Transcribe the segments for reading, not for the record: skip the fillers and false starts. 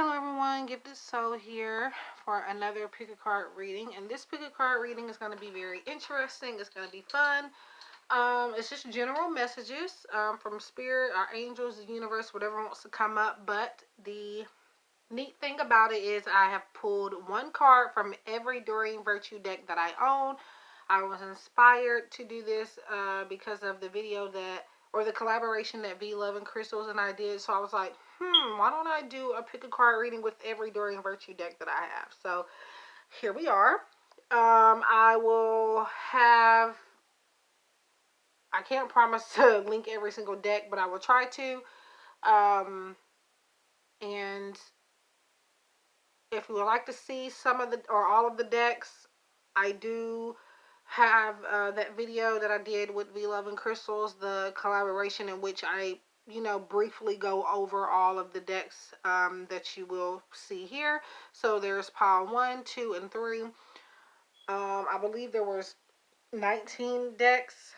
Hello everyone, GiftedSoul here for another pick a card reading, and this pick a card reading is going to be very interesting. It's going to be fun. It's just general messages from Spirit, our angels, the universe, whatever wants to come up. But the neat thing about it is I have pulled one card from every Doreen Virtue deck that I own. I was inspired to do this because of the video or the collaboration that V Love and Crystals and I did. So I was like, why don't I do a pick a card reading with every Doreen Virtue deck that I have? So here we are. I will have, I can't promise to link every single deck, but I will try to. And if you would like to see some of the, or all of the decks, I do have that video that I did with V Love and Crystals, the collaboration in which I, briefly go over all of the decks that you will see here. So there's pile 1, 2, and 3. I believe there was 19 decks.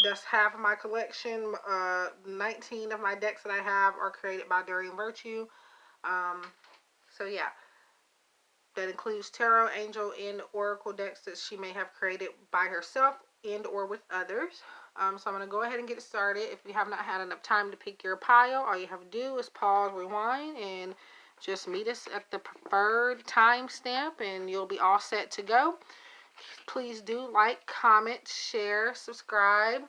That's half of my collection. 19 of my decks that I have are created by Doreen Virtue. So yeah. That includes tarot, angel, and oracle decks that she may have created by herself and or with others. So I'm going to go ahead and get started. If you have not had enough time to pick your pile, all you have to do is pause, rewind, and just meet us at the preferred timestamp, and you'll be all set to go. Please do like, comment, share, subscribe.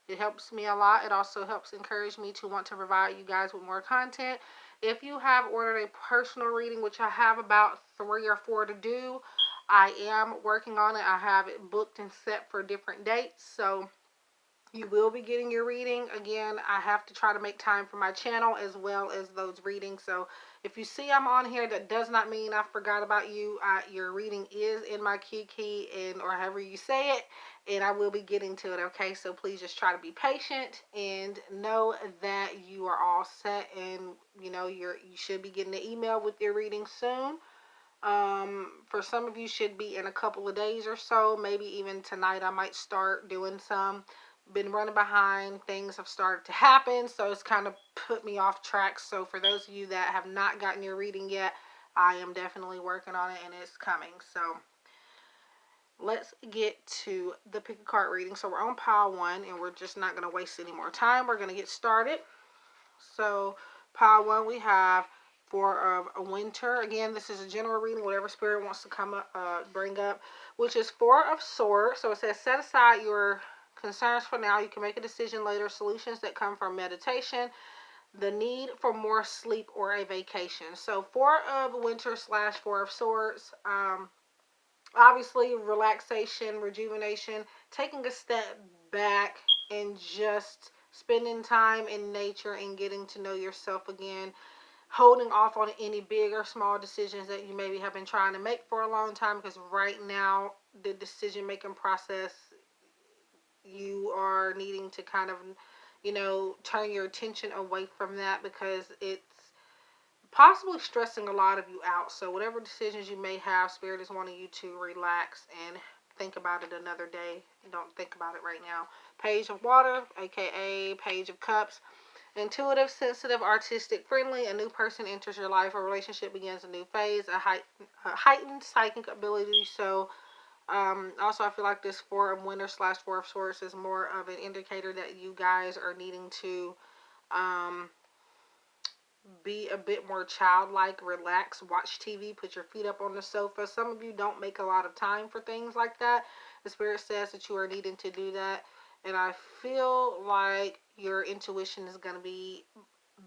It helps me a lot. It also helps encourage me to want to provide you guys with more content. If you have ordered a personal reading, which I have about 3 or 4 to do, I am working on it. I have it booked and set for different dates. So you will be getting your reading. Again, I have to try to make time for my channel as well as those readings. So if you see I'm on here, that does not mean I forgot about you. Your reading is in my queue key, or however you say it, and I will be getting to it, okay? So please just try to be patient and know that you are all set, and you should be getting an email with your reading soon. For some of you, should be in a couple of days or so, maybe even tonight. I might start doing some. Been running behind, things have started to happen, so it's kind of put me off track. So for those of you that have not gotten your reading yet, I am definitely working on it, and it's coming. So let's get to the pick a card reading. So we're on pile 1, and we're just not going to waste any more time. We're going to get started. So pile 1, we have 4 of Winter. Again, this is a general reading, whatever Spirit wants to come up, bring up, which is 4 of Swords. So it says, set aside your concerns for now. You can make a decision later. Solutions that come from meditation. The need for more sleep or a vacation. So 4 of Winter / 4 of Swords. Obviously, relaxation, rejuvenation, taking a step back and just spending time in nature and getting to know yourself again. Holding off on any big or small decisions that you maybe have been trying to make for a long time, because right now the decision making process, you are needing to kind of, turn your attention away from that, because it's possibly stressing a lot of you out. So whatever decisions you may have, Spirit is wanting you to relax and think about it another day. Don't think about it right now. Page of Water, aka Page of Cups. Intuitive, sensitive, artistic, friendly. A new person enters your life. A relationship begins a new phase. A heightened psychic ability. So also, I feel like this 4 of Winter / 4 of Swords is more of an indicator that you guys are needing to be a bit more childlike, relax, watch TV, put your feet up on the sofa. Some of you don't make a lot of time for things like that. The Spirit says that you are needing to do that. And I feel like your intuition is going to be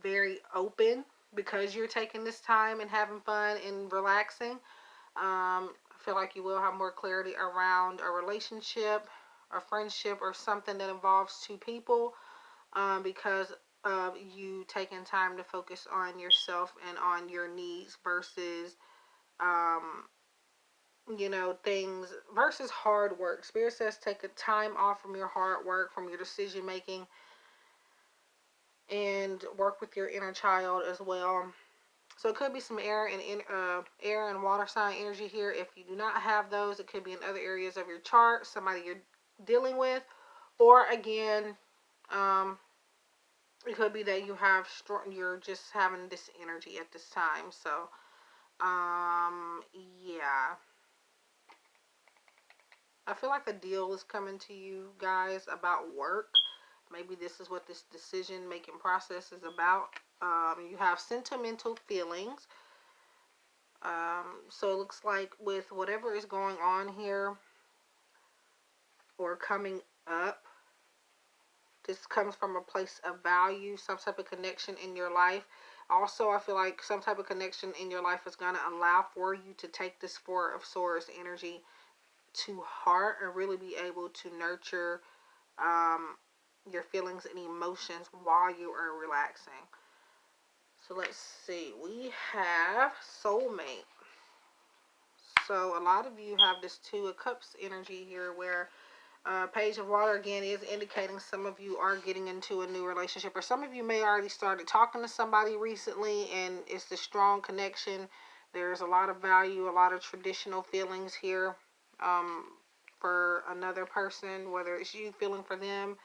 very open because you're taking this time and having fun and relaxing. I feel like you will have more clarity around a relationship, a friendship, or something that involves 2 people, because of you taking time to focus on yourself and on your needs versus, things versus hard work. Spirit says take a time off from your hard work, from your decision making, and work with your inner child as well. So it could be some air and water sign energy here. If you do not have those, it could be in other areas of your chart, somebody you're dealing with, or again, it could be that you have you're just having this energy at this time. So, yeah. I feel like a deal is coming to you guys about work. Maybe this is what this decision making process is about. You have sentimental feelings. So it looks like with whatever is going on here or coming up, this comes from a place of value, some type of connection in your life. Also, I feel like some type of connection in your life is going to allow for you to take this Four of Swords energy to heart and really be able to nurture um, your feelings and emotions while you are relaxing. So let's see. We have soulmate. So a lot of you have this Two of Cups energy here where Page of Water again is indicating some of you are getting into a new relationship, or some of you may already started talking to somebody recently and it's the strong connection. There's a lot of value, a lot of traditional feelings here um, for another person, whether it's you feeling for them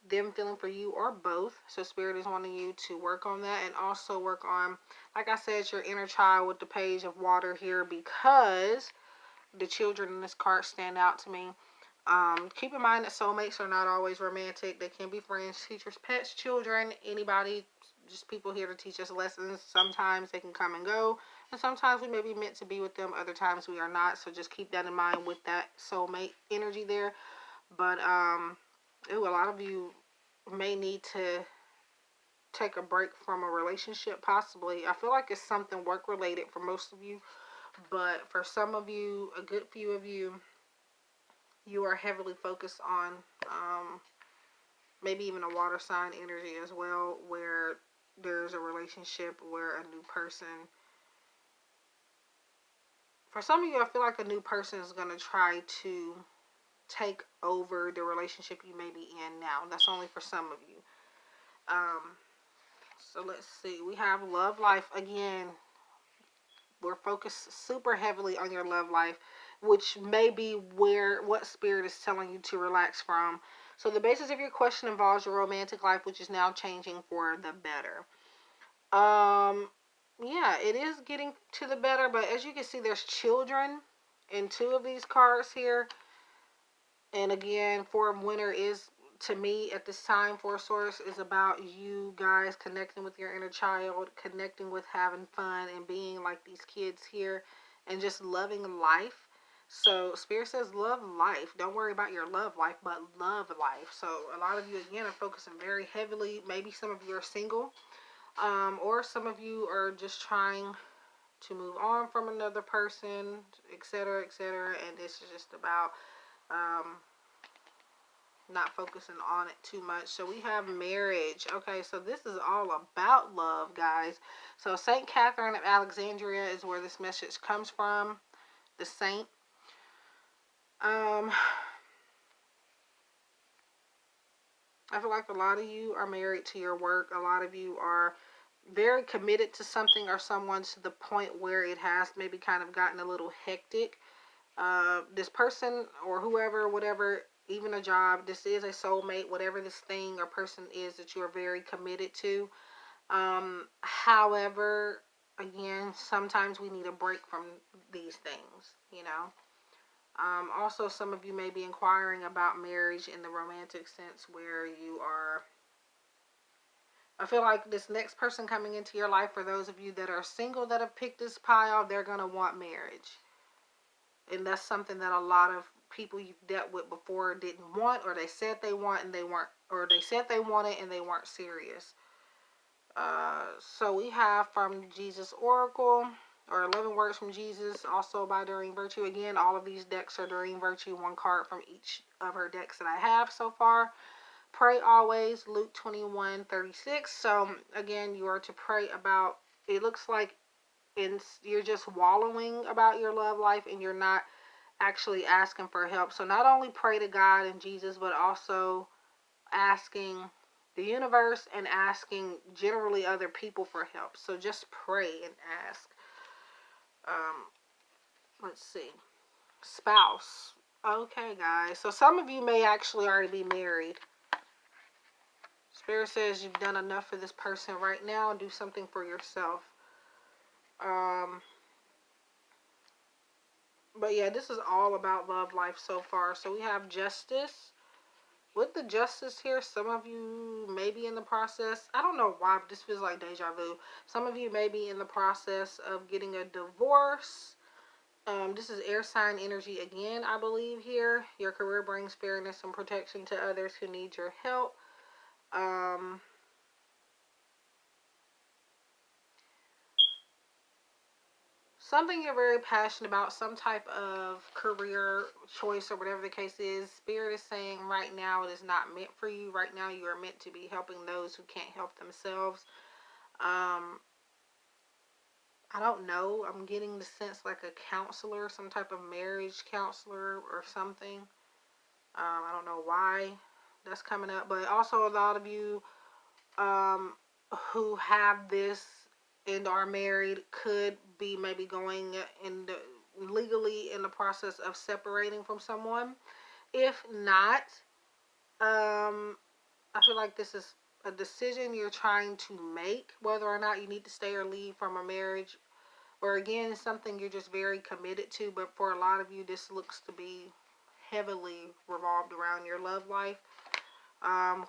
feeling for you, or both. So Spirit is wanting you to work on that and also work on, like I said, your inner child with the Page of Water here, because the children in this card stand out to me. Keep in mind that soulmates are not always romantic. They can be friends, teachers, pets, children, anybody, just people here to teach us lessons. Sometimes they can come and go, and sometimes we may be meant to be with them. Other times we are not. So just keep that in mind with that soulmate energy there. But a lot of you may need to take a break from a relationship, possibly. I feel like it's something work related for most of you, but for some of you, a good few of you, you are heavily focused on maybe even a water sign energy as well, where there's a relationship where a new person, for some of you, I feel like a new person is going to try to take over the relationship you may be in now. That's only for some of you. Um, so let's see. We have love life again. We're focused super heavily on your love life, which may be what Spirit is telling you to relax from. So the basis of your question involves your romantic life, which is now changing for the better. Yeah, it is getting to the better, but as you can see, there's children in two of these cards here. And again, Four of Winter is, to me, at this time, Four Swords is about you guys connecting with your inner child, connecting with having fun and being like these kids here and just loving life. So Spirit says love life. Don't worry about your love life, but love life. So a lot of you, again, are focusing very heavily. Maybe some of you are single, or some of you are just trying to move on from another person, etc., etc. And this is just about um, not focusing on it too much. So we have marriage. Okay, so this is all about love, guys. So Saint Catherine of Alexandria is where this message comes from. The saint. I feel like a lot of you are married to your work. A lot of you are very committed to something or someone to the point where it has maybe kind of gotten a little hectic. This person or whoever, whatever, even a job, this is a soulmate, whatever this thing or person is that you're very committed to. However, again, sometimes we need a break from these things, you know. Also, some of you may be inquiring about marriage in the romantic sense, where you are, I feel like this next person coming into your life, for those of you that are single that have picked this pile, they're going to want marriage. And that's something that a lot of people you've dealt with before didn't want, or they said they want and they weren't, or they said they wanted and they weren't serious. So we have from Jesus Oracle, or 11 Words from Jesus, also by Doreen Virtue. Again, all of these decks are Doreen Virtue, one card from each of her decks that I have so far. Pray always, Luke 21:36. So again, you are to pray about, it looks like you're just wallowing about your love life and you're not actually asking for help. So not only pray to God and Jesus, but also asking the universe and asking generally other people for help. So just pray and ask. Um, let's see. Spouse. Okay, guys. So some of you may actually already be married. Spirit says you've done enough for this person right now. Do something for yourself. But yeah, this is all about love life so far. So we have justice. With the justice here, some of you may be in the process. I don't know why, but this feels like deja vu. Some of you may be in the process of getting a divorce. This is air sign energy again, I believe here. Your career brings fairness and protection to others who need your help. Something you're very passionate about, some type of career choice or whatever the case is. Spirit is saying right now it is not meant for you. Right now you are meant to be helping those who can't help themselves. I don't know. I'm getting the sense like a counselor, some type of marriage counselor or something. I don't know why that's coming up, but also a lot of you who have this and are married could be maybe going in the, legally in the process of separating from someone. If not, I feel like this is a decision you're trying to make, whether or not you need to stay or leave from a marriage, or again, something you're just very committed to. But for a lot of you, this looks to be heavily revolved around your love life.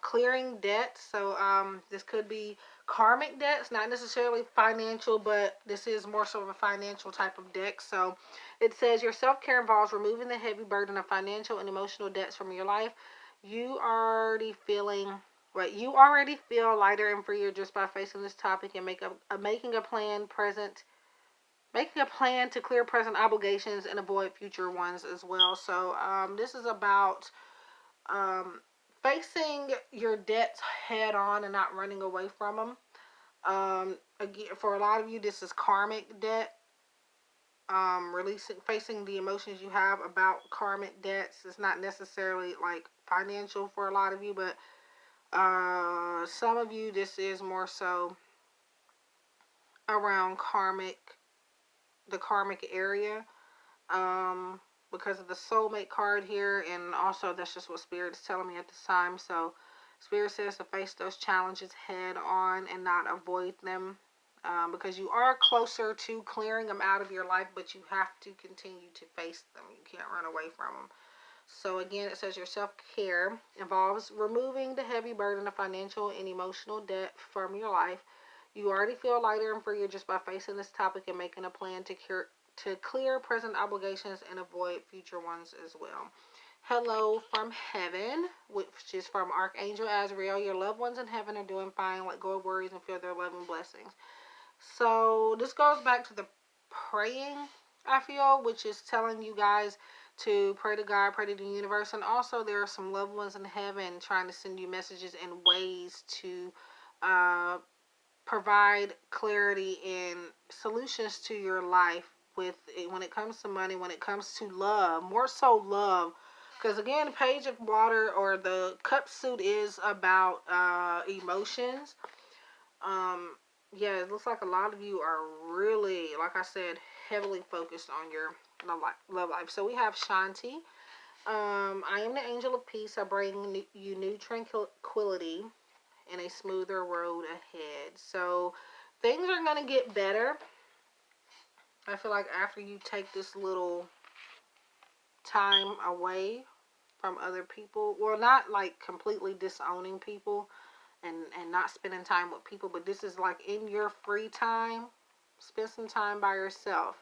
Clearing debts. So this could be karmic debts, not necessarily financial, but this is more so of a financial type of debt. So it says your self-care involves removing the heavy burden of financial and emotional debts from your life. You already feeling Right, you already feel lighter and freer just by facing this topic and making a plan to clear present obligations and avoid future ones as well. So this is about facing your debts head on and not running away from them. Again, for a lot of you, this is karmic debt. Facing the emotions you have about karmic debts. It's not necessarily like financial for a lot of you, but some of you, this is more so around the karmic area. Because of the soulmate card here, and also that's just what Spirit is telling me at this time. So Spirit says to face those challenges head on and not avoid them, because you are closer to clearing them out of your life, but you have to continue to face them. You can't run away from them. So again, it says your self-care involves removing the heavy burden of financial and emotional debt from your life. You already feel lighter and freer just by facing this topic and making a plan to clear present obligations and avoid future ones as well. Hello from heaven, which is from Archangel Azrael. Your loved ones in heaven are doing fine. Let go of worries and feel their loving blessings. So this goes back to the praying, I feel, which is telling you guys to pray to God, pray to the universe. And also there are some loved ones in heaven trying to send you messages and ways to provide clarity and solutions to your life when it comes to money, when it comes to love, more so love. Because again, the page of water or the cup suit is about emotions. Yeah, it looks like a lot of you are really, like I said, heavily focused on your love life. So we have Shanti. I am the angel of peace. I bring you new tranquility and a smoother road ahead. So things are going to get better. I feel like after you take this little time away from other people, well, not like completely disowning people and not spending time with people, but this is like in your free time, spend some time by yourself.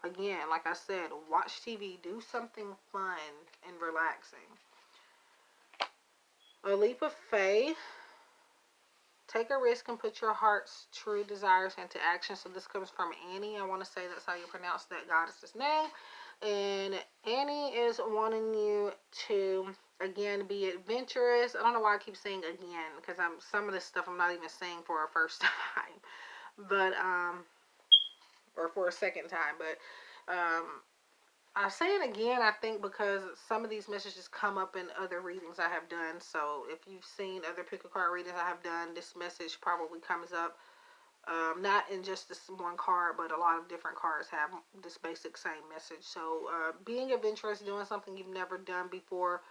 Again, like I said, watch TV, do something fun and relaxing. A leap of faith. Take a risk and put your heart's true desires into action. So this comes from Annie. I want to say that's how you pronounce that goddess's name. And Annie is wanting you to, again, be adventurous. I don't know why I keep saying again, because some of this stuff I'm not even saying for a first time. But, or for a second time. But, I say it again, I think, because some of these messages come up in other readings I have done. So if you've seen other pick a card readings I have done, this message probably comes up. Not in just this one card, but a lot of different cards have this basic same message. So being adventurous, doing something you've never done before,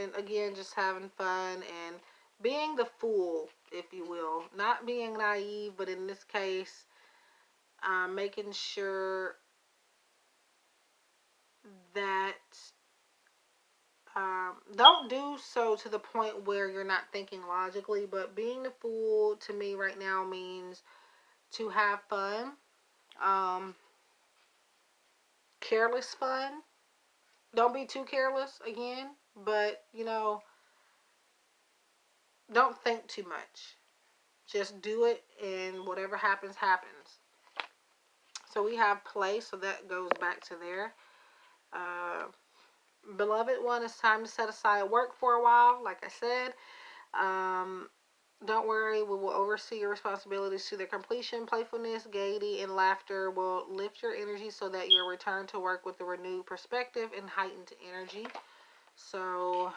and again, just having fun and being the fool, if you will. Not being naive, but in this case, making sure that don't do so to the point where you're not thinking logically, but being the fool to me right now means to have fun, um, careless fun. Don't be too careless again, but don't think too much. Just do it, and whatever happens, happens. So we have play, so that goes back to there. Uh, Beloved one, it's time to set aside work for a while, like I said. Um, don't worry, we will oversee your responsibilities to their completion. Playfulness, gaiety, and laughter will lift your energy so that you'll return to work with a renewed perspective and heightened energy. So,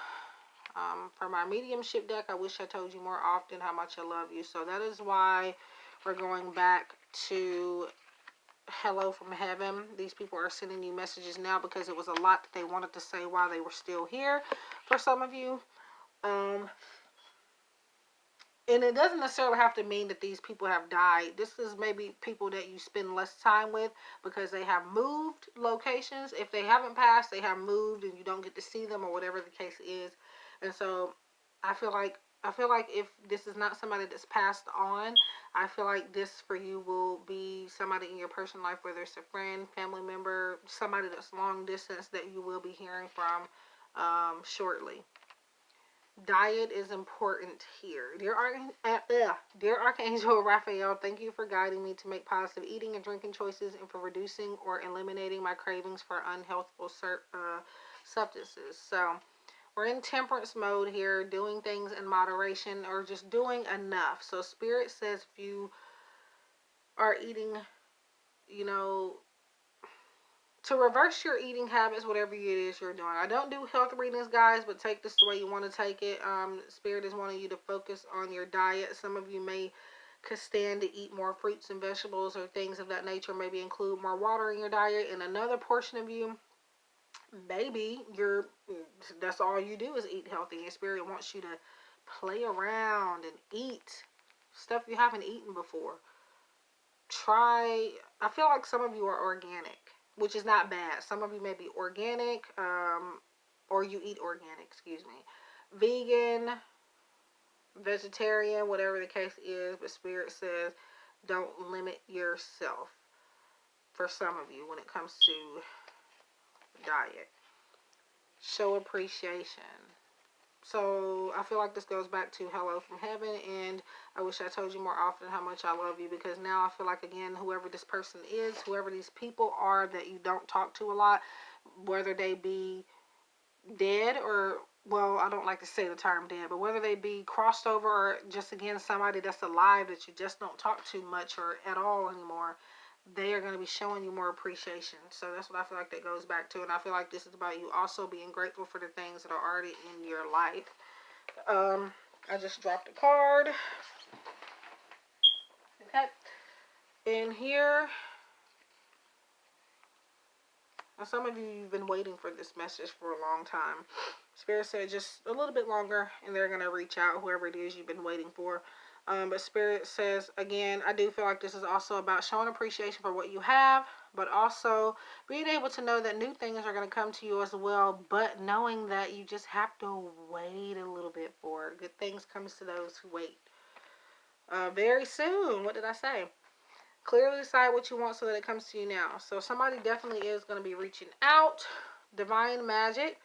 for my mediumship deck, I wish I told you more often how much I love you. So that is why we're going back to hello from heaven. These people are sending you messages now because it was a lot that they wanted to say while they were still here for some of you. And it doesn't necessarily have to mean that these people have died. This is maybe people that you spend less time with because they have moved locations. If they haven't passed, they have moved and you don't get to see them or whatever the case is. And so I feel like if this is not somebody that's passed on, I feel like this for you will be somebody in your personal life, whether it's a friend, family member, somebody that's long distance that you will be hearing from shortly. Diet is important here. Dear Archangel Raphael, thank you for guiding me to make positive eating and drinking choices and for reducing or eliminating my cravings for unhealthful substances. So we're in temperance mode here, doing things in moderation or just doing enough. So Spirit says if you are eating, you know, to reverse your eating habits, whatever it is you're doing. I don't do health readings, guys, but take this the way you want to take it. Spirit is wanting you to focus on your diet. Some of you could stand to eat more fruits and vegetables or things of that nature. Maybe include more water in your diet. And another portion of you, maybe that's all you do is eat healthy. And Spirit wants you to play around and eat stuff you haven't eaten before. I feel like some of you are organic, which is not bad. Some of you may be organic, or you eat organic, excuse me. Vegan, vegetarian, whatever the case is, but Spirit says don't limit yourself for some of you when it comes to diet. Show appreciation. So I feel like this goes back to hello from heaven, and I wish I told you more often how much I love you, because now I feel like, again, whoever this person is, whoever these people are that you don't talk to a lot, whether they be dead or, well, I don't like to say the term dead, but whether they be crossed over or just, again, somebody that's alive that you just don't talk to much or at all anymore, they are going to be showing you more appreciation. So that's what I feel like that goes back to. And I feel like this is about you also being grateful for the things that are already in your life. I just dropped a card. Okay. And here, now some of you, you've been waiting for this message for a long time. Spirit said just a little bit longer, and they're going to reach out, whoever it is you've been waiting for. But Spirit says, again, I do feel like this is also about showing appreciation for what you have, but also being able to know that new things are going to come to you as well, but knowing that you just have to wait a little bit for it. Good things comes to those who wait. Very soon. What did I say? Clearly decide what you want so that it comes to you now. So somebody definitely is going to be reaching out. Divine magic.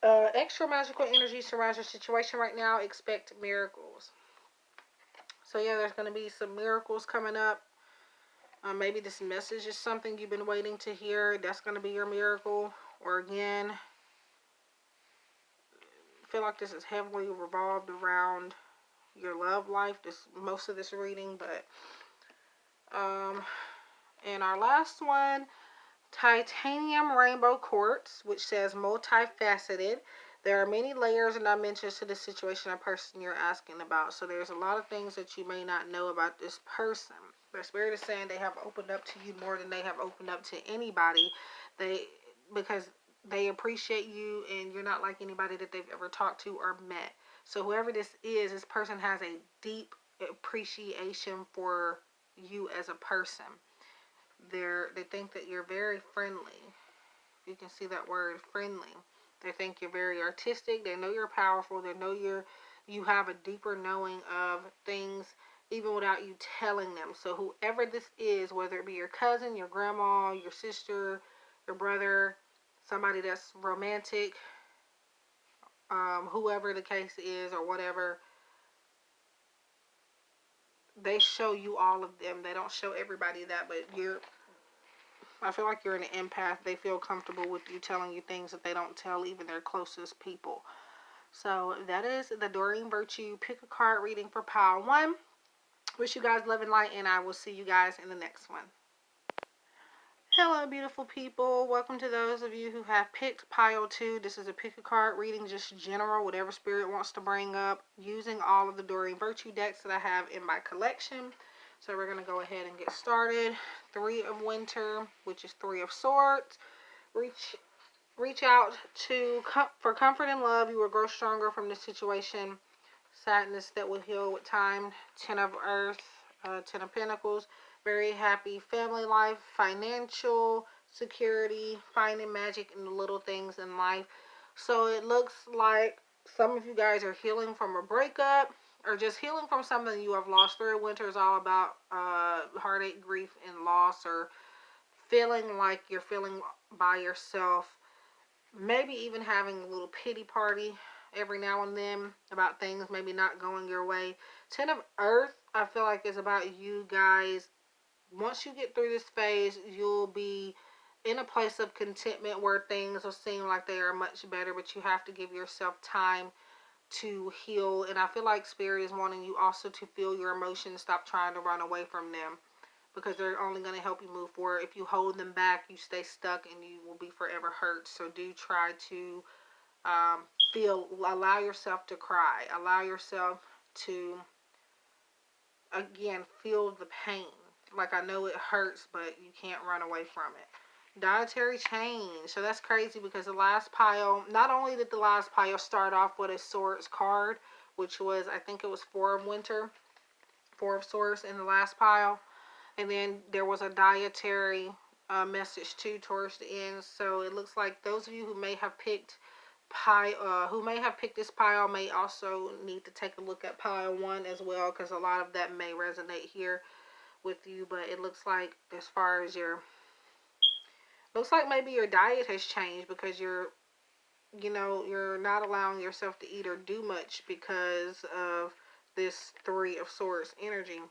Extra magical energy surrounds your situation right now. Expect miracles. So yeah, there's going to be some miracles coming up. Maybe this message is something you've been waiting to hear. That's going to be your miracle. Or again, I feel like this is heavily revolved around your love life. Most of this reading, but and our last one, titanium rainbow quartz, which says multifaceted. There are many layers and dimensions to the situation or person you're asking about. So there's a lot of things that you may not know about this person. But Spirit is saying they have opened up to you more than they have opened up to anybody. Because they appreciate you, and you're not like anybody that they've ever talked to or met. So whoever this person has a deep appreciation for you as a person. They think that you're very friendly. You can see that word friendly. They think you're very artistic. They know you're powerful. They know you have a deeper knowing of things even without you telling them. So whoever this is, whether it be your cousin, your grandma, your sister, your brother, somebody that's romantic, whoever the case is or whatever, they show you all of them. They don't show everybody that, but I feel like you're an empath. They feel comfortable with you telling you things that they don't tell even their closest people. So that is the Doreen Virtue Pick a Card reading for pile 1. Wish you guys love and light, and I will see you guys in the next one. Hello, beautiful people. Welcome to those of you who have picked pile 2. This is a pick a card reading, just general, whatever spirit wants to bring up, using all of the Doreen Virtue decks that I have in my collection. So we're going to go ahead and get started. 3 of Winter, which is 3 of Swords. Reach out for comfort and love. You will grow stronger from this situation. Sadness that will heal with time. 10 of Earth, 10 of Pentacles. Very happy family life, financial security, finding magic in the little things in life. So it looks like some of you guys are healing from a breakup or just healing from something you have lost. 3 of Winter is all about heartache, grief, and loss, or feeling like you're feeling by yourself. Maybe even having a little pity party every now and then about things maybe not going your way. 10 of Earth, I feel like, is about you guys. Once you get through this phase, you'll be in a place of contentment where things will seem like they are much better, but you have to give yourself time to heal. And I feel like Spirit is wanting you also to feel your emotions. Stop trying to run away from them, because they're only going to help you move forward. If you hold them back, you stay stuck and you will be forever hurt. So do try to allow yourself to cry. Allow yourself to, again, feel the pain. Like, I know it hurts, but you can't run away from it. Dietary change. So that's crazy, because the last pile, not only did the last pile start off with a Swords card, which was, I think it was 4 of Winter, 4 of Swords in the last pile. And then there was a dietary message too towards the end. So it looks like those of you who may have picked this pile may also need to take a look at pile 1 as well, because a lot of that may resonate here with you. But it looks like, as far as looks like maybe your diet has changed, because you're not allowing yourself to eat or do much because of this 3 of Swords energy.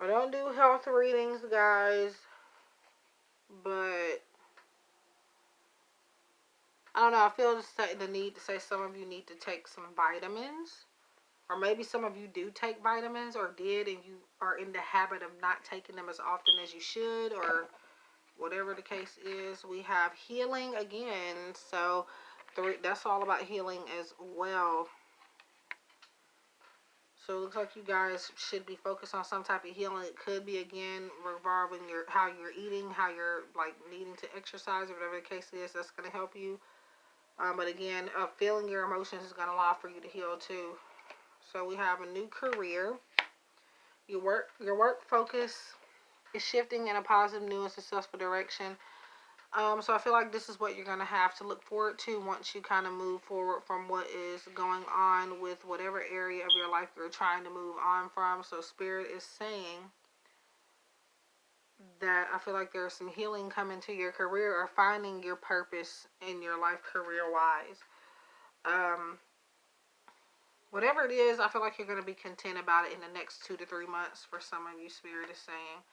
I don't do health readings, guys, but I don't know. I feel the need to say some of you need to take some vitamins, or maybe some of you do take vitamins or did, and you are in the habit of not taking them as often as you should, or whatever the case is. We have healing again, so that's all about healing as well. So it looks like you guys should be focused on some type of healing. It could be, again, revolving how you're eating, how you're like needing to exercise, or whatever the case is. That's going to help you. But again, feeling your emotions is going to allow for you to heal too. So we have a new career. Your work focus is shifting in a positive, new, and successful direction. So I feel like this is what you're going to have to look forward to once you kind of move forward from what is going on with whatever area of your life you're trying to move on from. So Spirit is saying that I feel like there's some healing coming to your career, or finding your purpose in your life career-wise. Whatever it is, I feel like you're going to be content about it in the next 2 to 3 months for some of you, Spirit is saying.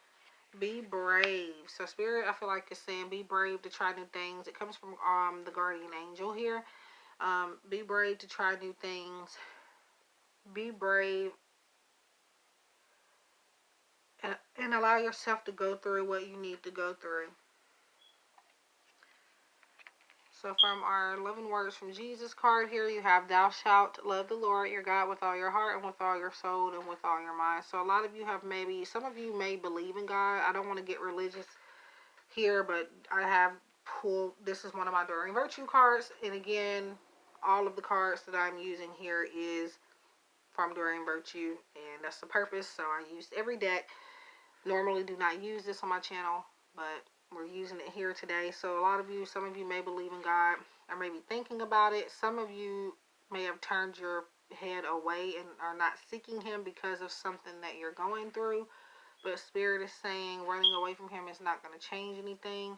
Be brave. So Spirit, I feel like, is saying be brave to try new things. It comes from the guardian angel here. Be brave to try new things. Be brave and allow yourself to go through what you need to go through. So from our 11 words from Jesus card here, you have thou shalt love the Lord your God with all your heart and with all your soul and with all your mind. So a lot of you have some of you may believe in God. I don't want to get religious here, but I have pulled, this is one of my Doreen Virtue cards. And again, all of the cards that I'm using here is from Doreen Virtue, and that's the purpose. So I used every deck. Normally do not use this on my channel, but we're using it here today. So a lot of you, some of you may believe in God or may be thinking about it. Some of you may have turned your head away and are not seeking him because of something that you're going through. But Spirit is saying running away from him is not going to change anything.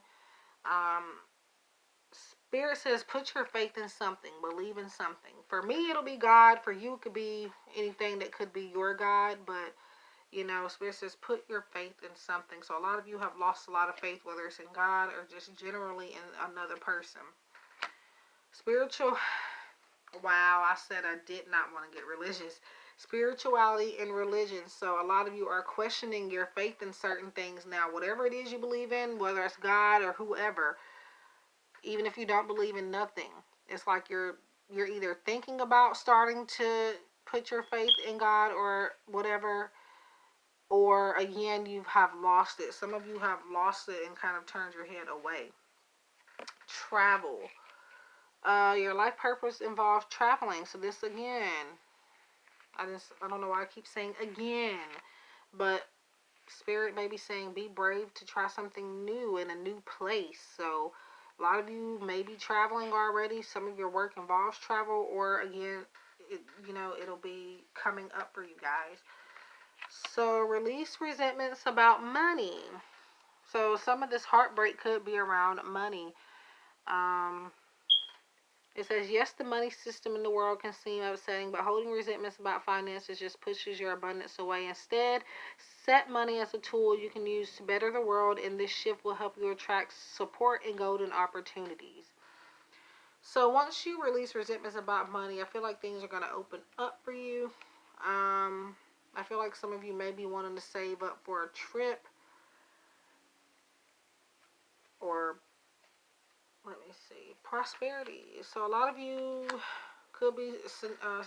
Spirit says put your faith in something, believe in something. For me, it'll be God. For you, it could be anything that could be your God, but you know, Spirit says put your faith in something. So a lot of you have lost a lot of faith, whether it's in God or just generally in another person. Spiritual, wow, I said I did not want to get religious. Spirituality and religion. So a lot of you are questioning your faith in certain things now. Whatever it is you believe in, whether it's God or whoever, even if you don't believe in nothing, it's like you're either thinking about starting to put your faith in God or whatever, or again, you have lost it. Some of you have lost it and kind of turned your head away. Travel. Your life purpose involves traveling. So this again, I don't know why I keep saying again, but Spirit may be saying be brave to try something new in a new place. So a lot of you may be traveling already. Some of your work involves travel, or again, it'll be coming up for you guys. So release resentments about money. So some of this heartbreak could be around money. It says, yes, the money system in the world can seem upsetting, but holding resentments about finances just pushes your abundance away. Instead, set money as a tool you can use to better the world, and this shift will help you attract support and golden opportunities. So once you release resentments about money, I feel like things are going to open up for you. I feel like some of you may be wanting to save up for a trip, or let me see, prosperity. So a lot of you could be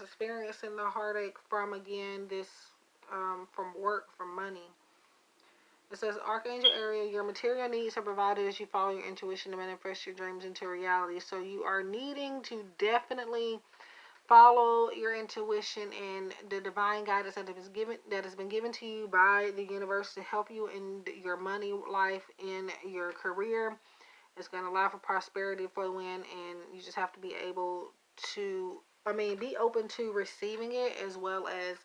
experiencing the heartache from, again, this from work, from money. It says, Archangel Ariel, your material needs are provided as you follow your intuition to manifest your dreams into reality. So you are needing to definitely follow your intuition and the divine guidance that has been given to you by the universe to help you in your money life, in your career. It's going to allow for prosperity to flow in, and you just have to be able to, be open to receiving it, as well as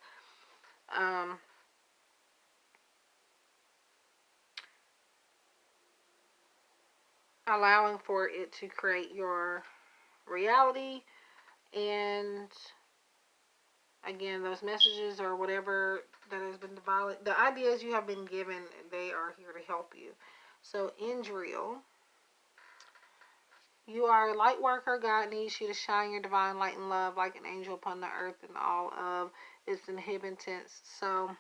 allowing for it to create your reality. And again, those messages or whatever that has been developed, the ideas you have been given, they are here to help you. So in drill, you are a light worker. God needs you to shine your divine light and love like an angel upon the earth and all of its inhabitants. So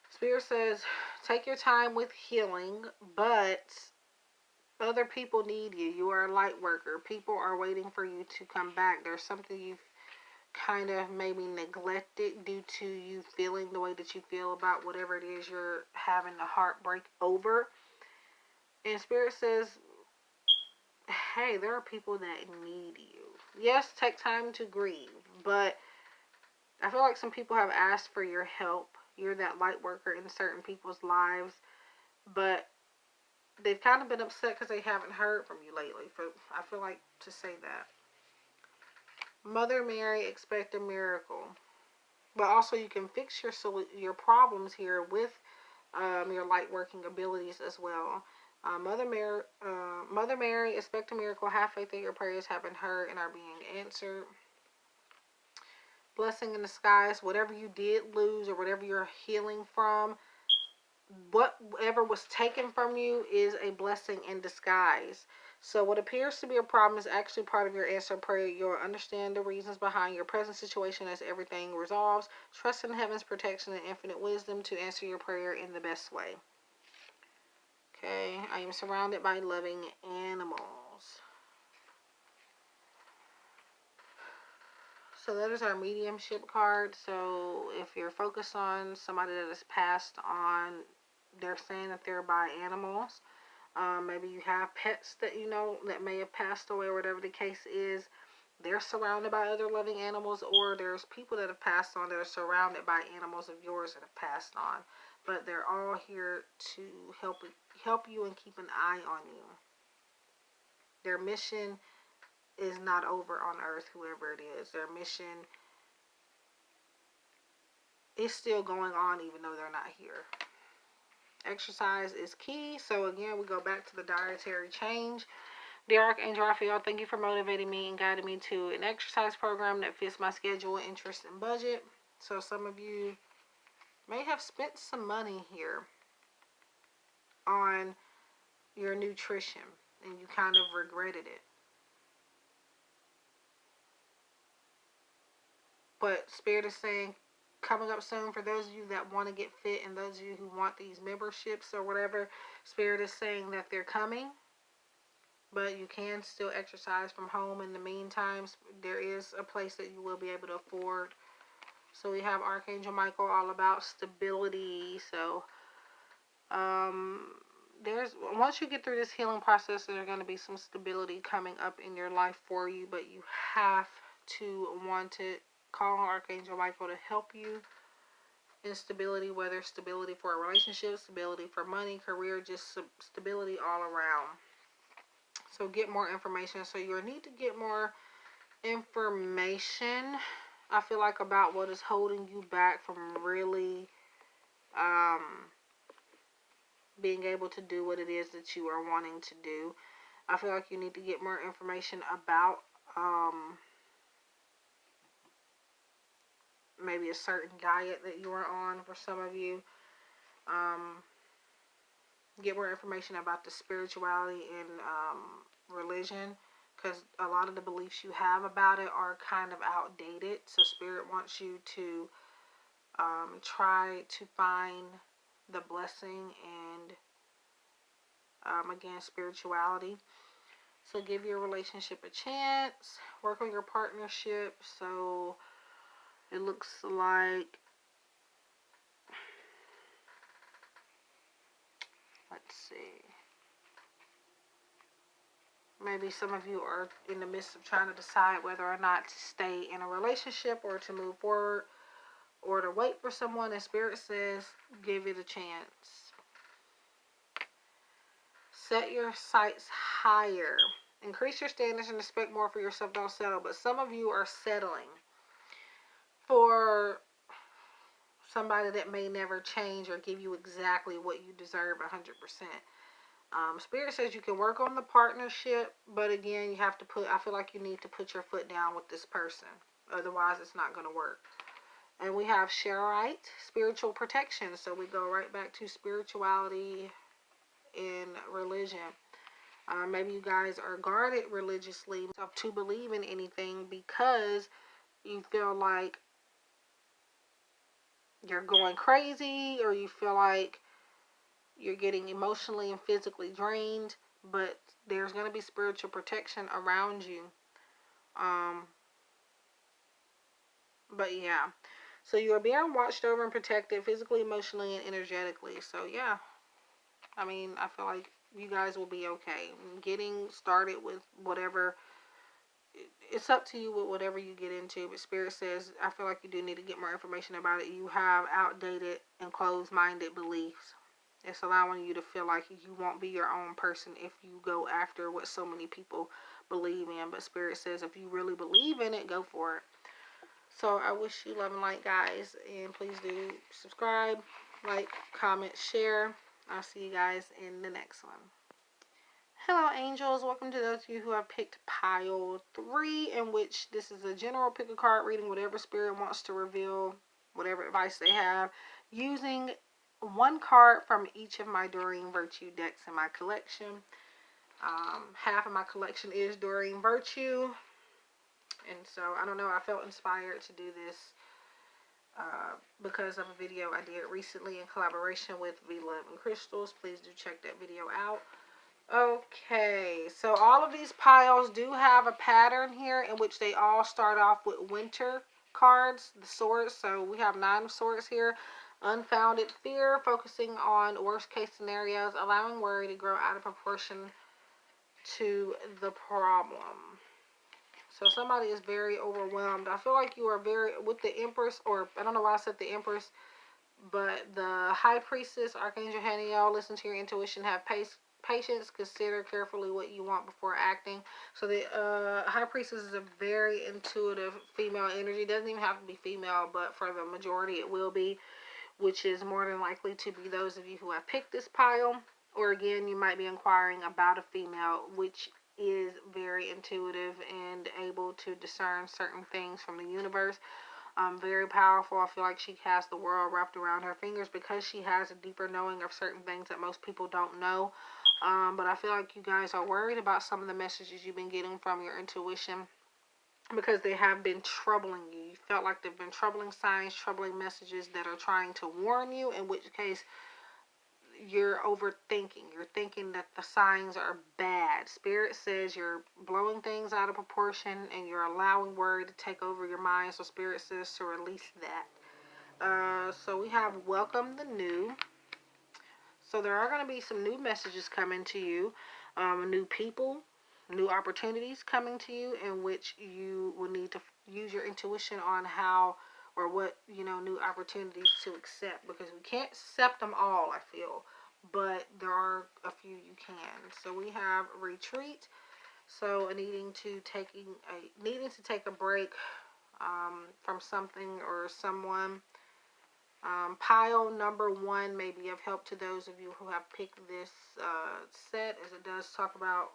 Spirit says, take your time with healing, but other people need you. You are a light worker. People are waiting for you to come back. There's something you've kind of maybe neglected due to you feeling the way that you feel about whatever it is you're having a heartbreak over. And Spirit says, hey, there are people that need you. Yes, take time to grieve, but I feel like some people have asked for your help. You're that light worker in certain people's lives, but they've kind of been upset because they haven't heard from you lately. I feel like to say that. Mother Mary, expect a miracle. But also you can fix your problems here with your light working abilities as well. Mother Mary, expect a miracle. Have faith that your prayers have been heard and are being answered. Blessing in disguise. Whatever you did lose or whatever you're healing from, whatever was taken from you is a blessing in disguise. So what appears to be a problem is actually part of your answered prayer. You'll understand the reasons behind your present situation as everything resolves. Trust in heaven's protection and infinite wisdom to answer your prayer in the best way. Okay, I am surrounded by loving animals. So that is our mediumship card. So if you're focused on somebody that has passed on, they're saying that they're by animals. Maybe you have pets that you know that may have passed away, or whatever the case is. They're surrounded by other loving animals, or there's people that have passed on that are surrounded by animals of yours that have passed on. But they're all here to help you and keep an eye on you. Their mission is not over on earth, whoever it is. Their mission is still going on even though they're not here. Exercise is key. So again, we go back to the dietary change. Dear Archangel Raphael, thank you for motivating me and guiding me to an exercise program that fits my schedule, interest, and budget. So some of you may have spent some money here on your nutrition and you kind of regretted it. But Spirit is saying, coming up soon for those of you that want to get fit and those of you who want these memberships or whatever, Spirit is saying that they're coming. But you can still exercise from home in the meantime. There is a place that you will be able to afford. So we have Archangel Michael, all about stability. So once you get through this healing process, there's going to be some stability coming up in your life for you. But you have to want to call on Archangel Michael to help you in stability, whether stability for a relationship, stability for money, career, just stability all around. So get more information. So you'll need to get more information, I feel like, about what is holding you back from really being able to do what it is that you are wanting to do. I feel like you need to get more information about maybe a certain diet that you are on for some of you. Get more information about the spirituality and religion, because a lot of the beliefs you have about it are kind of outdated. So Spirit wants you to try to find the blessing and again, spirituality. So give your relationship a chance. Work on your partnership. So it looks like, let's see, maybe some of you are in the midst of trying to decide whether or not to stay in a relationship or to move forward or to wait for someone. And Spirit says, give it a chance. Set your sights higher. Increase your standards and expect more for yourself. Don't settle. But some of you are settling for somebody that may never change or give you exactly what you deserve 100%. Spirit says you can work on the partnership, but again, you have to I feel like you need to put your foot down with this person. Otherwise, it's not going to work. And we have Sharite, spiritual protection. So we go right back to spirituality and religion. Maybe you guys are guarded religiously to believe in anything because you feel like you're going crazy, or you feel like you're getting emotionally and physically drained. But there's going to be spiritual protection around you. But yeah. So you are being watched over and protected physically, emotionally, and energetically. So yeah. I mean, I feel like you guys will be okay. Getting started with whatever, it's up to you with whatever you get into. But Spirit says, I feel like you do need to get more information about it. You have outdated and closed-minded beliefs. It's allowing you to feel like you won't be your own person if you go after what so many people believe in. But Spirit says, if you really believe in it, go for it. So I wish you love and light, guys. And please do subscribe, like, comment, share. I'll see you guys in the next one. Hello, angels. Welcome to those of you who have picked pile 3, in which this is a general pick a card reading, whatever Spirit wants to reveal, whatever advice they have, using one card from each of my Doreen Virtue decks in my collection. Half of my collection is Doreen Virtue. And so, I don't know, I felt inspired to do this because of a video I did recently in collaboration with V-Love and Crystals. Please do check that video out. Okay, so all of these piles do have a pattern here in which they all start off with winter cards, the swords. So we have 9 of swords here. Unfounded fear, focusing on worst case scenarios, allowing worry to grow out of proportion to the problem. So somebody is very overwhelmed. I feel like you are very, with the Empress, or I don't know why I said the Empress, but the High Priestess, Archangel Haniel, listen to your intuition, have patience, consider carefully what you want before acting. So the High Priestess is a very intuitive female energy. Doesn't even have to be female, but for the majority it will be, which is more than likely to be those of you who have picked this pile. Or again, you might be inquiring about a female, which is very intuitive and able to discern certain things from the universe. Very powerful. I feel like she has the world wrapped around her fingers because she has a deeper knowing of certain things that most people don't know. But I feel like you guys are worried about some of the messages you've been getting from your intuition because they have been troubling you. You felt like they've been troubling signs, troubling messages that are trying to warn you, in which case you're overthinking. You're thinking that the signs are bad. Spirit says you're blowing things out of proportion and you're allowing worry to take over your mind. So Spirit says to release that. So we have welcome the new. So there are going to be some new messages coming to you. New people, new opportunities coming to you, in which you will need to use your intuition on how or what, new opportunities to accept, because we can't accept them all, I feel, but there are a few you can. So we have retreat, so needing to take a break from something or someone. Pile number 1 may be of help to those of you who have picked this set, as it does talk about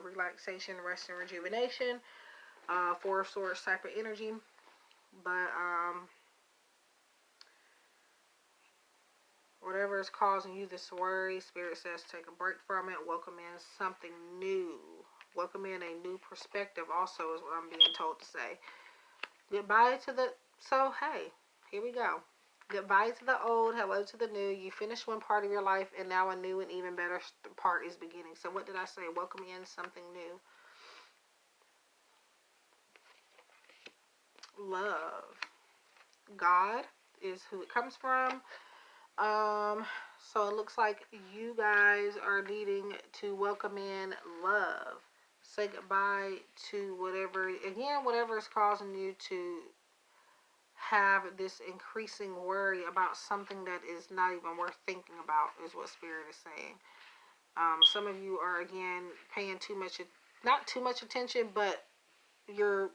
relaxation, rest, and rejuvenation. 4 of Swords type of energy. But whatever is causing you this worry, Spirit says take a break from it. Welcome in something new. Welcome in a new perspective also, is what I'm being told to say. Goodbye to the... So, hey, here we go. Goodbye to the old, hello to the new. You finished one part of your life, and now a new and even better part is beginning. So what did I say? Welcome in something new. Love. God is who it comes from. So it looks like you guys are needing to welcome in love. Say goodbye to whatever is causing you to have this increasing worry about something that is not even worth thinking about, is what Spirit is saying. Some of you are, again, paying not too much attention, but you're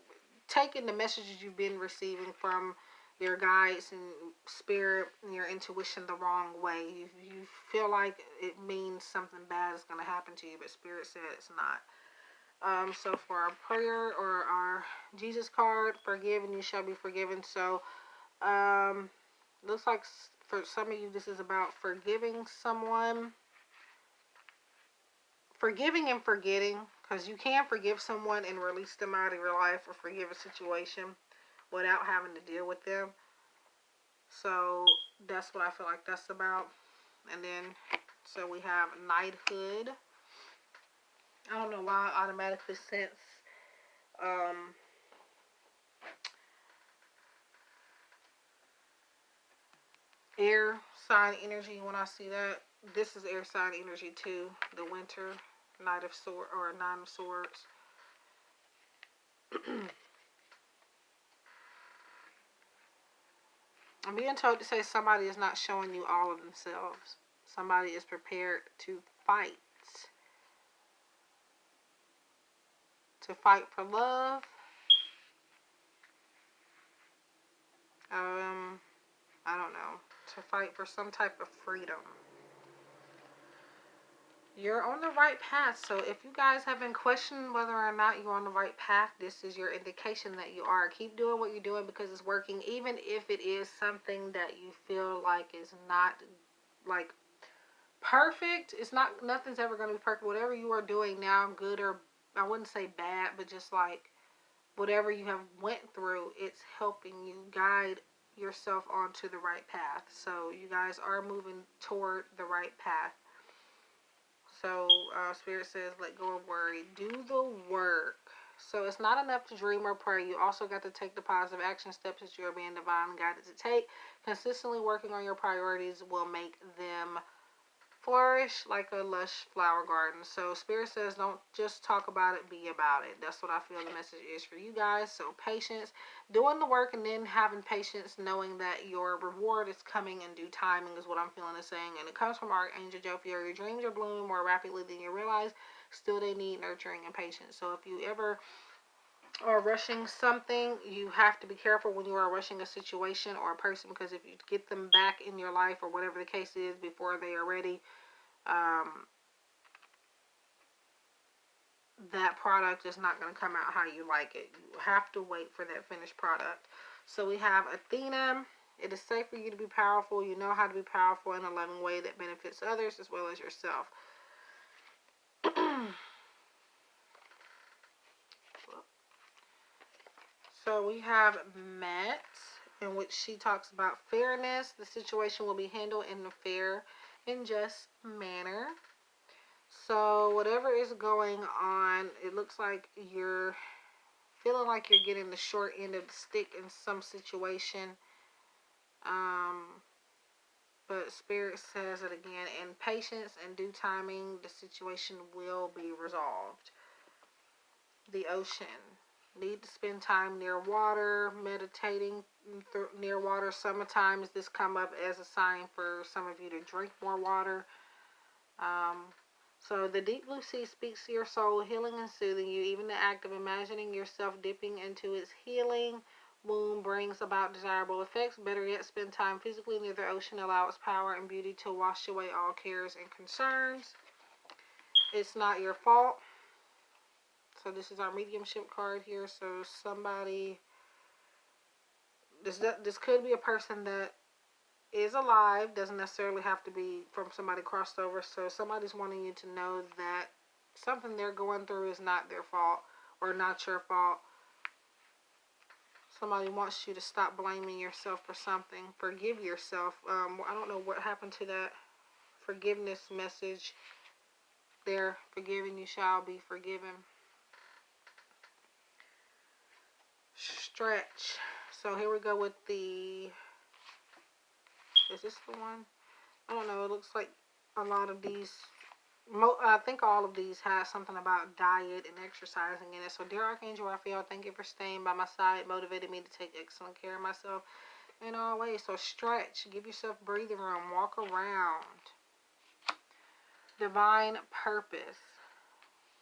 taking the messages you've been receiving from your guides and Spirit and your intuition the wrong way. You feel like it means something bad is going to happen to you, but Spirit said it's not. So for our prayer, or our Jesus card, forgive and you shall be forgiven. So looks like for some of you this is about forgiving someone. Forgiving and forgetting, because you can forgive someone and release them out of your life, or forgive a situation without having to deal with them. So that's what I feel like that's about. And then, so we have knighthood. I don't know why I automatically sense air sign energy when I see that. This is air sign energy too. The winter, Knight of Swords, or 9 of Swords. I'm being told to say somebody is not showing you all of themselves. Somebody is prepared to fight. To fight for love. I don't know. To fight for some type of freedom. You're on the right path. So if you guys have been questioning whether or not you're on the right path, this is your indication that you are. Keep doing what you're doing because it's working, even if it is something that you feel like is not like perfect. It's not, nothing's ever going to be perfect. Whatever you are doing now, good or, I wouldn't say bad, but just like whatever you have went through, it's helping you guide yourself onto the right path. So you guys are moving toward the right path. So Spirit says, let go of worry. Do the work. So it's not enough to dream or pray. You also got to take the positive action steps that you are being divinely guided to take. Consistently working on your priorities will make them flourish like a lush flower garden. So Spirit says, don't just talk about it, be about it. That's what I feel the message is for you guys. So patience, doing the work, and then having patience, knowing that your reward is coming in due timing is what I'm feeling is saying. And it comes from Archangel Jophiel. Your dreams are blooming more rapidly than you realize. Still, they need nurturing and patience. So if you ever are rushing something, you have to be careful when you are rushing a situation or a person, because if you get them back in your life or whatever the case is before they are ready, that product is not going to come out how you like it. You have to wait for that finished product. So we have Athena. It is safe for you to be powerful. You know how to be powerful in a loving way that benefits others as well as yourself. So we have Met, in which she talks about fairness. The situation will be handled in a fair and just manner. So whatever is going on, it looks like you're feeling like you're getting the short end of the stick in some situation. But Spirit says it again, in patience and due timing, the situation will be resolved. The ocean. Need to spend time near water, meditating near water. Sometimes this come up as a sign for some of you to drink more water. So the deep blue sea speaks to your soul, healing and soothing you. Even the act of imagining yourself dipping into its healing womb brings about desirable effects. Better yet, spend time physically near the ocean. Allow its power and beauty to wash away all cares and concerns. It's not your fault. So this is our mediumship card here. So somebody, this could be a person that is alive, doesn't necessarily have to be from somebody crossed over. So somebody's wanting you to know that something they're going through is not their fault or not your fault. Somebody wants you to stop blaming yourself for something. Forgive yourself. I don't know what happened to that forgiveness message there. Forgiven, you shall be forgiven. Stretch. So here we go with the, is this the one? I don't know. It looks like a lot of these, I think all of these have something about diet and exercising in it. So dear Archangel Raphael, thank you for staying by my side, motivated me to take excellent care of myself in all ways. So stretch, give yourself breathing room, walk around. Divine purpose.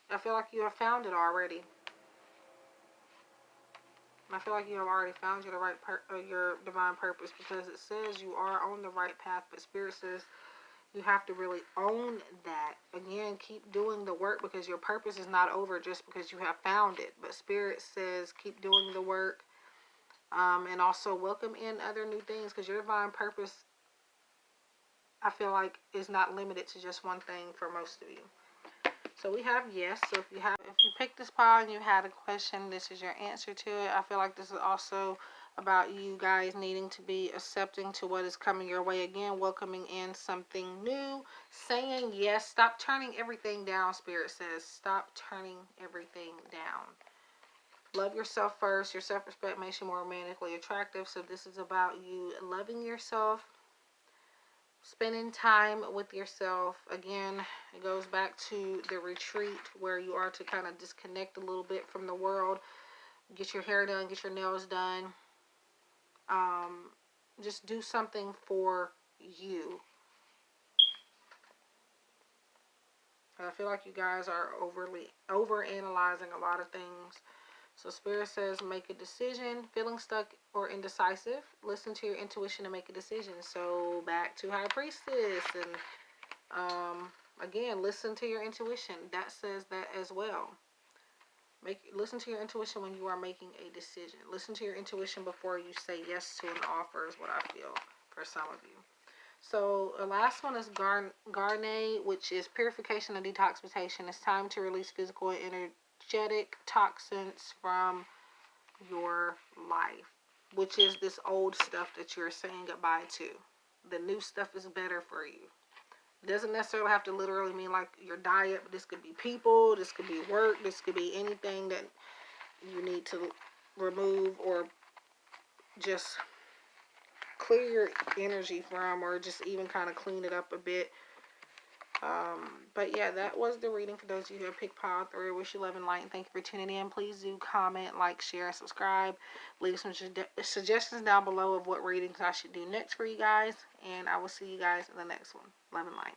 I feel like you have found it already. I feel like you have already found your divine purpose, because it says you are on the right path, but Spirit says you have to really own that. Again, keep doing the work, because your purpose is not over just because you have found it. But Spirit says keep doing the work, and also welcome in other new things, because your divine purpose, I feel like, is not limited to just one thing for most of you. So we have yes. So if you picked this pile and you had a question, this is your answer to it. I feel like this is also about you guys needing to be accepting to what is coming your way. Again, welcoming in something new, saying yes. Stop turning everything down, Spirit says. Stop turning everything down. Love yourself first. Your self-respect makes you more romantically attractive. So this is about you loving yourself, spending time with yourself. Again, it goes back to the retreat where you are to kind of disconnect a little bit from the world. Get your hair done, get your nails done. Just do something for you. I feel like you guys are overanalyzing a lot of things. So Spirit says make a decision. Feeling stuck or indecisive, listen to your intuition and make a decision. So back to High Priestess, and again, listen to your intuition. That says that as well. Listen to your intuition when you are making a decision. Listen to your intuition before you say yes to an offer is what I feel for some of you. So the last one is Garnet, which is purification and detoxification. It's time to release physical and energetic toxins from your life. which is this old stuff that you're saying goodbye to. The new stuff is better for you. It doesn't necessarily have to literally mean like your diet, but this could be people, this could be work, this could be anything that you need to remove or just clear your energy from, or just even kind of clean it up a bit. But yeah, that was the reading for those of you who have picked pile through. Wish you love and light, and thank you for tuning in. Please do comment, like, share, and subscribe. Leave some suggestions down below of what readings I should do next for you guys, and I will see you guys in the next one. Love and light.